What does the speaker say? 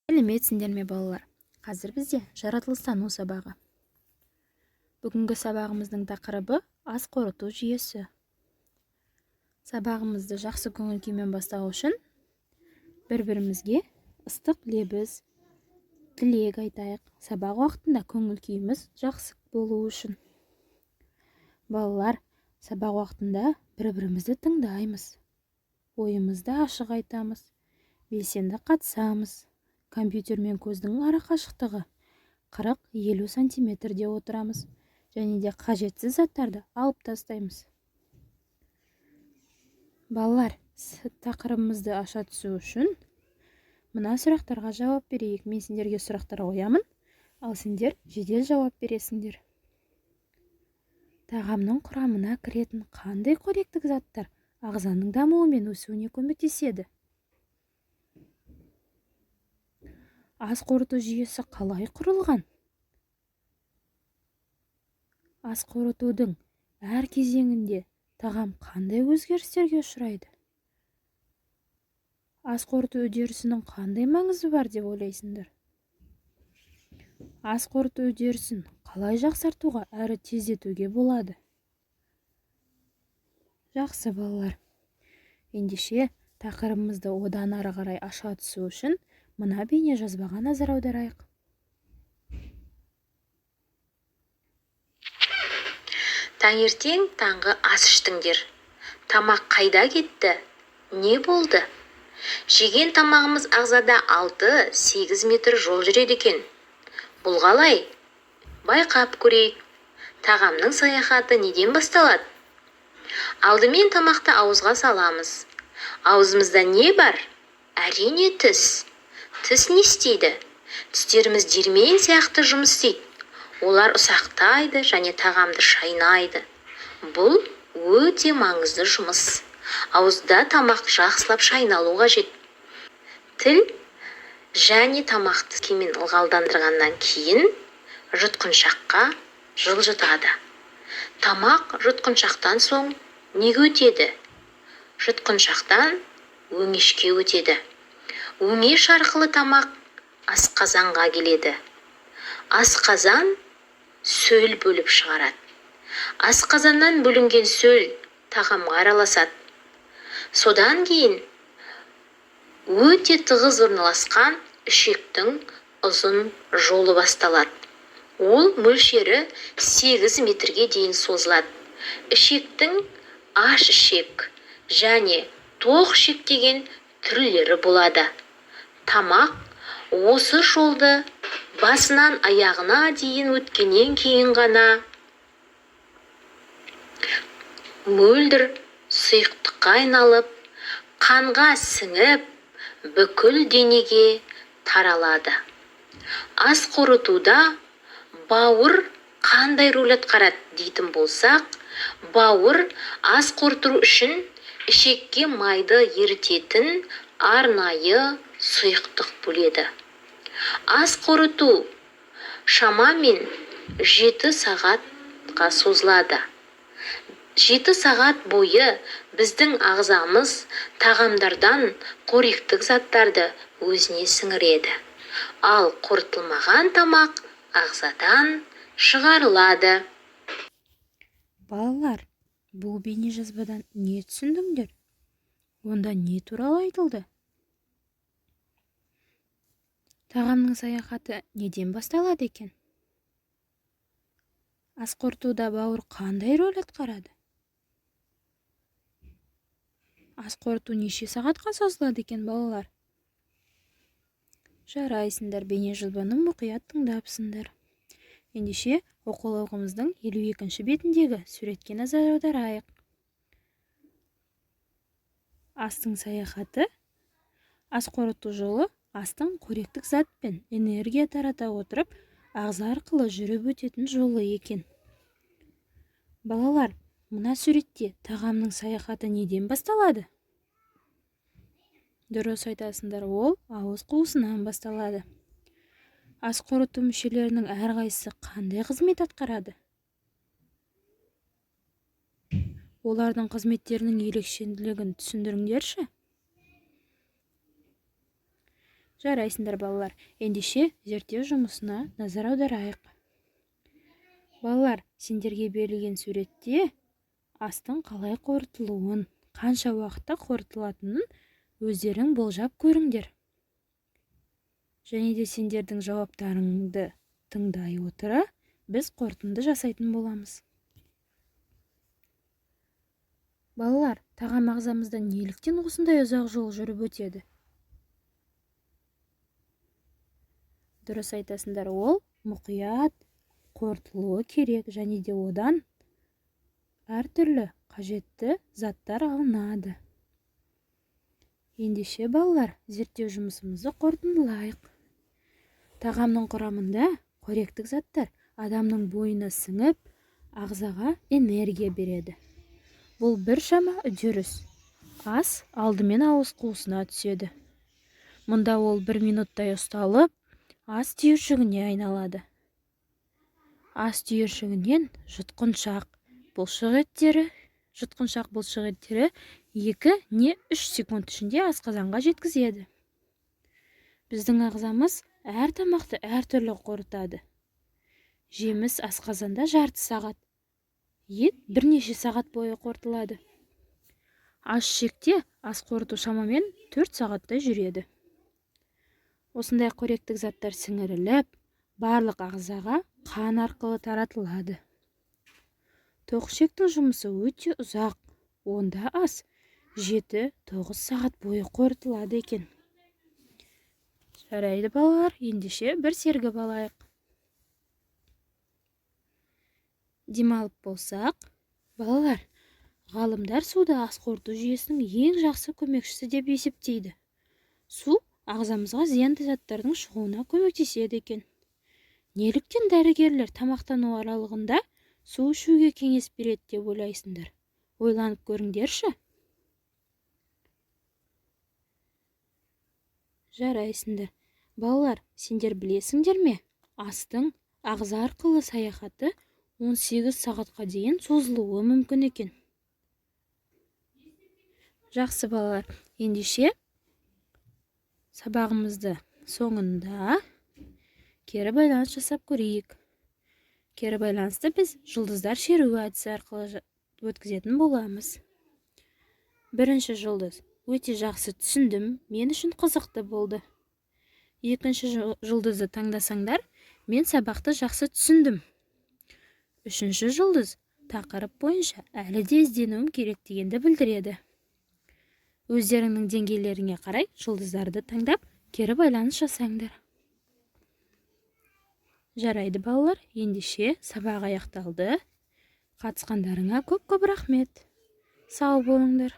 Сәлеметсіңдер ме балалар? Қазір бізде жаратылыстану сабағы. Бүгінгі сабағымыздың тақырыбы ас қорыту жүйесі. Сабағымызды жақсы көңіл күймен бастау үшін бір-бірімізге ыстық лебіз, тілек айтайық. Сабақ уақытында көңіл күйіміз жақсы болу үшін. Балалар, сабақ уақытында бір-бірімізді тыңдаймыз. Ойымызды ашық айтамыз, белсенді қатысамыз. Компьютер мен көздің ара қашықтығы 40-50 сантиметрде отырамыз және де қажетсіз заттарды алып тастаймыз. Балалар, тақырыбымызды аша түсу үшін мына сұрақтарға жауап берейік. Мен сендерге сұрақтар қоямын, ал сендер жедел жауап бересіңдер. Тағамның құрамына кіретін қандай қоректік заттар ағзаның дамуы мен өсуіне көмектеседі? Ас қорыту жүйесі қалай құрылған? Ас қорытудың әр кезеңінде тағам қандай өзгерістерге ұшырайды? Ас қорыту үдерісінің қандай маңызы бар деп ойлайсыңдар? Ас қорыту үдерісін қалай жақсартуға әрі тездетуге болады? Жақсы балалар. Ендеше тақырыбымызды одан ары қарай аша түсу үшін мына бейне жазбаға назар аударайық. Таңертең таңғы ас іштіңдер. Тамақ қайда кетті? Не болды? Жеген тамағымыз ағзада 6-8 метр жол жүреді екен. Бұл қалай? Байқап көрейік. Тағамның саяхаты неден басталады? Алдымен тамақты ауызға саламыз. Аузымызда не бар? Әрине тіс. Тіс не істейді? Тістеріміз диірмен сияқты жұмыс істейді. Олар ұсақтайды және тағамды шайнайды. Бұл өте маңызды жұмыс. Ауызда тамақ жақсылап шайналу қажет. Тіл және тамақты кемен ылғалдандырғаннан кейін жұтқыншаққа жылжытады. Тамақ жұтқыншақтан соң неге өтеді? Жұтқыншақтан өңешке өтеді. Өңеш арқылы тамақ асқазанға келеді. Асқазан сөл бөліп шығарады. Асқазаннан бөлінген сөл тағамға араласады. Содан кейін өте тығыз орналасқан ішектің ұзын жолы басталады. Ол мөлшері 8 метрге дейін созылады. Ішектің аш ішек және тоқ ішек деген түрлері болады. Тамақ осы жолды басынан аяғына дейін өткеннен кейін ғана мөлдір сұйықтыққа айналып, қанға сіңіп, бүкіл денеге таралады. Ас қорытуда бауыр қандай рөл атқарады дейтін болсақ, бауыр ас қорыту үшін ішекке майды ерітетін арнайы сұйықтық бөледі. Ас қорыту шамамен 7 сағатқа созылады. 7 сағат бойы біздің ағзамыз тағамдардан қоректік заттарды өзіне сіңіреді. Ал қорытылмаған тамақ ағзадан шығарылады. Балалар, бұл бейне жазбадан не түсіндіңдер? Онда не туралы айтылды? Тағамның саяхаты неден басталады екен? Ас қорытуда бауыр қандай рөл атқарады? Ас қорыту неше сағатқа созылады екен балалар? Жарайсыңдар, бейне жазбаны мұқият тыңдапсыңдар. Ендеше оқулығымыздың 52-ші бетіндегі суретке назар аударайық. Астың саяхаты. Ас қорыту жолы астың қоректік зат пен энергия тарата отырып, ағза арқылы жүріп өтетін жолы екен. Балалар, мына суретте тағамның саяхаты неден басталады? Дұрыс айтасыңдар, ол ауыз қуысынан басталады. Ас қорыту мүшелерінің әрқайсысы қандай қызмет атқарады? Олардың қызметтерінің ерекшелігін түсіндіріңдерші. Жарайсыңдар балалар. Ендеше зерттеу жұмысына назар аударайық. Балалар, сендерге берілген суретте астың қалай қорытылуын, қанша уақытта қорытылатынын өздерің болжап көріңдер. Және де сендердің жауаптарыңды тыңдай отыра, біз қорытынды жасайтын боламыз. Балалар, тағам ағзамызда неліктен осындай ұзақ жол жүріп өтеді? Дұрыс айтасыңдар, ол мұқият қорытылуы керек, және де одан әртүрлі қажетті заттар алынады. Ендеше балалар, зерттеу жұмысымызды қорытындылайық. Тағамның құрамында қоректік заттар адамның бойына сіңіп, ағзаға энергия береді. Бұл біршама үдеріс. Ас алдымен ауыз қуысына түседі. Мұнда ол 1 минуттай ұсталып, ас түйіршігіне айналады. Ас түйіршігінен жұтқыншақ бұлшық еттері 2 не 3 секунд ішінде асқазанға жеткізеді. Біздің ағзамыз әр тамақты әртүрлі қорытады. Жеміс асқазанда жарты сағат, ет бірнеше сағат бойы қорытылады. Аш ішекте ас қорыту шамамен 4 сағаттай жүреді. Осындай қоректік заттар сіңіріліп, барлық ағзаға қан арқылы таратылады. Тоқішектің жұмысы өте ұзақ. Онда ас 7-9 сағат бойы қорытылады екен. Жарайды балалар, ендеше бір сергіп алайық. Демалып болсақ, балалар, ғалымдар суды ас қорыту жүйесінің ең жақсы көмекшісі деп есептейді. Су ағзамызға зиянды заттардың шығуына көмектеседі екен. Неліктен дәрігерлер тамақтану аралығында су ішуге кеңес береді деп ойлайсыңдар? Ойланып көріңдерші. Жарайсыңдар. Балалар, сендер білесіңдер ме? Астың ағза арқылы саяхаты 18 сағатқа дейін созылуы мүмкін екен. Жақсы балалар, ендеше сабағымызды соңында кері байланыс жасап көрейік. Кері байланысты біз жұлдыздар шеруі әдісі арқылы өткізетін боламыз. Бірінші жұлдыз: өте жақсы түсіндім, мен үшін қызықты болды. Екінші жұлдызды таңдасаңдар, мен сабақты жақсы түсіндім. Үшінші жұлдыз: тақырып бойынша әлі де ізденуім керек дегенді білдіреді. Өздеріңнің деңгейлеріңе қарай жұлдыздарды таңдап, кері байланыс жасаңдар. Жарайды балалар, ендеше сабақ аяқталды. Қатысқандарыңа көп рахмет. Сау болыңдар.